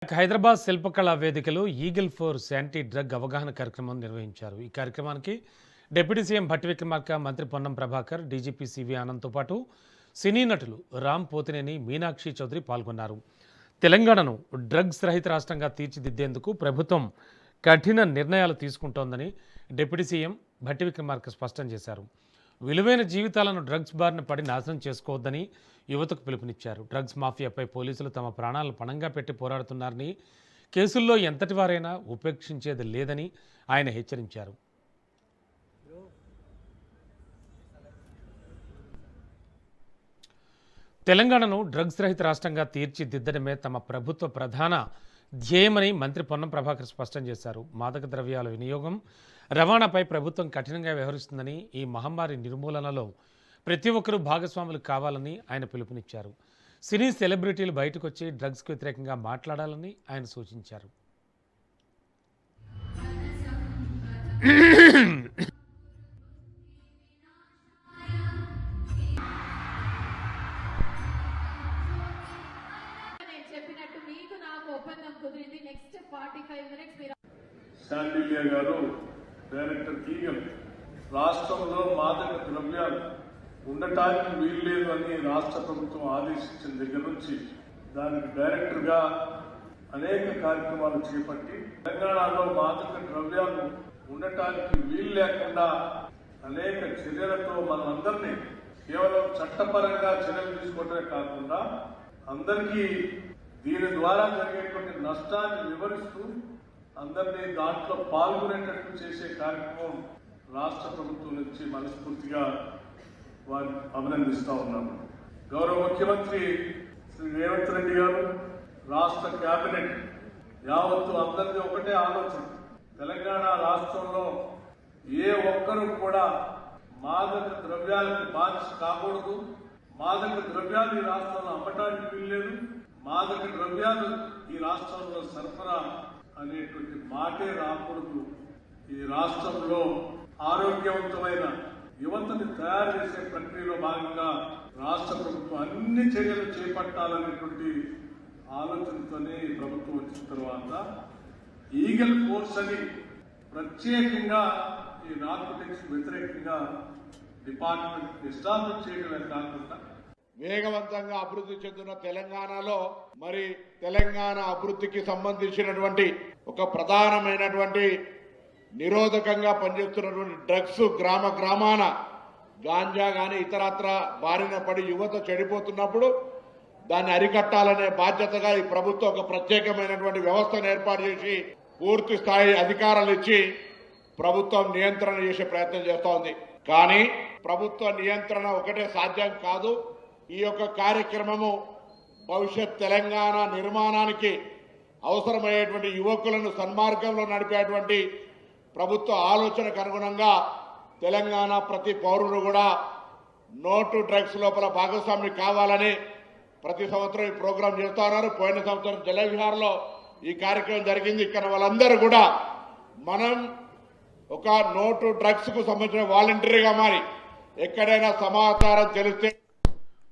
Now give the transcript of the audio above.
హైదరాబాద్ శిల్పకళా వేదికలో eagle force anti drug అవగాహన కార్యక్రమం నిర్వహించారు. ఈ కార్యక్రమానికి డిప్యూటీ సీఎం భట్టి విక్రమార్క, మంత్రి పొన్నం ప్రభాకర్, డీజీపీ సివి ఆనంద్తో పాటు సినీ నటులు రామ్ పోతినేని, మీనాక్షి చౌదరి పాల్గొన్నారు. తెలంగాణను డ్రగ్స్ రహిత రాష్ట్రంగా తీర్చిదిద్దేందుకు ప్రభుత్వం కఠిన నిర్ణయాలు తీసుకుంటోందని డిప్యూటీ సీఎం భట్టి విక్రమార్క స్పష్టం చేశారు. విలువైన జీవితాలను డ్రగ్స్ బారిన పడి నాశనం చేసుకోవద్దని యువతకు పిలుపునిచ్చారు. డ్రగ్స్ మాఫియాపై పోలీసులు తమ ప్రాణాలను పణంగా పెట్టి పోరాడుతున్నారని, కేసుల్లో ఎంతటి వారైనా ఉపేక్షించేది లేదని ఆయన హెచ్చరించారు. తెలంగాణను డ్రగ్స్ రహిత రాష్ట్రంగా తీర్చిదిద్దడమే తమ ప్రభుత్వ ప్రధాన ధ్యేయమని మంత్రి పొన్నం ప్రభాకర్ స్పష్టం చేశారు. మాదక ద్రవ్యాల వినియోగం, రవాణాపై ప్రభుత్వం కఠినంగా వ్యవహరిస్తుందని, ఈ మహమ్మారి నిర్మూలనలో ప్రతి ఒక్కరూ భాగస్వాములు కావాలని ఆయన పిలుపునిచ్చారు. సినీ సెలబ్రిటీలు బయటకు వచ్చి డ్రగ్స్కు వ్యతిరేకంగా మాట్లాడాలని ఆయన సూచించారు. శాండిలియా గారు డైరెక్టర్ ఈగల్ రాష్ట్రంలో మాదక ద్రవ్యాలు ఉండటానికి వీల్లేదు అని రాష్ట్ర ప్రభుత్వం ఆదేశించిన దగ్గర నుంచి దానికి డైరెక్టర్గా అనేక కార్యక్రమాలు చేపట్టి తెలంగాణలో మాదక ద్రవ్యాలు ఉండటానికి వీలు లేకుండా అనేక చర్యలతో మనందరినీ కేవలం చట్టపరంగా చర్యలు తీసుకోవడమే కాకుండా అందరికీ దీని ద్వారా జరిగేటువంటి నష్టాన్ని వివరిస్తూ అందరినీ దాంట్లో పాల్గొనేటట్టు చేసే కార్యక్రమం రాష్ట్ర ప్రభుత్వం నుంచి మనస్ఫూర్తిగా వారిని అభినందిస్తా ఉన్నాము. గౌరవ ముఖ్యమంత్రి శ్రీ రేవంత్ రెడ్డి గారు, రాష్ట్ర కేబినెట్ యావత్తు అందరిది ఒకటే ఆలోచన. తెలంగాణ రాష్ట్రంలో ఏ ఒక్కరూ కూడా మాదక ద్రవ్యాలకు బానిస కాకూడదు, మాదక ద్రవ్యాలు ఈ రాష్ట్రంలో అమ్మటానికి వీల్లేదు, మాదక ద్రవ్యాలు ఈ రాష్ట్రంలో సరఫరా అనేటువంటి మాటే రాకూడదు. ఈ రాష్ట్రంలో ఆరోగ్యవంతమైన యువతని తయారు చేసే ప్రక్రియలో భాగంగా రాష్ట్ర ప్రభుత్వం అన్ని చర్యలు చేపట్టాలనేటువంటి ఆలోచనతోనే ప్రభుత్వం వచ్చిన తర్వాత ఈగల్ ఫోర్స్ అని ప్రత్యేకంగా ఈ నార్కోటిక్స్ వ్యతిరేకంగా డిపార్ట్మెంట్ ఎస్టాబ్లిష్ చేయడమే కాకుండా వేగవంతంగా అభివృద్ధి చెందుతున్న తెలంగాణలో మరి తెలంగాణ అభివృద్ధికి సంబంధించినటువంటి ఒక ప్రధానమైనటువంటి నిరోధకంగా పనిచేస్తున్నటువంటి డ్రగ్స్ గ్రామ గ్రామాన గాంజా కానీ ఇతరత్ర బారిన పడి యువత చెడిపోతున్నప్పుడు దాన్ని అరికట్టాలనే బాధ్యతగా ఈ ప్రభుత్వం ఒక ప్రత్యేకమైనటువంటి వ్యవస్థను ఏర్పాటు చేసి పూర్తి స్థాయి అధికారాలు ఇచ్చి ప్రభుత్వం నియంత్రణ చేసే ప్రయత్నం చేస్తూ ఉంది. కానీ ప్రభుత్వ నియంత్రణ ఒకటే సాధ్యం కాదు. ఈ యొక్క కార్యక్రమము భవిష్యత్ తెలంగాణ నిర్మాణానికి అవసరమయ్యేటువంటి యువకులను సన్మార్గంలో నడిపేటువంటి ప్రభుత్వ ఆలోచనకు అనుగుణంగా తెలంగాణ ప్రతి పౌరుడు కూడా నో టు డ్రగ్స్ లోపల భాగస్వామి కావాలని ప్రతి సంవత్సరం ఈ ప్రోగ్రాం చేస్తూ ఉన్నారు. పోయిన సంవత్సరం జలవిహార్లో ఈ కార్యక్రమం జరిగింది. ఇక్కడ వాళ్ళందరూ కూడా మనం ఒక నో టు డ్రగ్స్ కు సంబంధించిన వాలంటరీగా మారి ఎక్కడైనా సమాచారం తెలిస్తే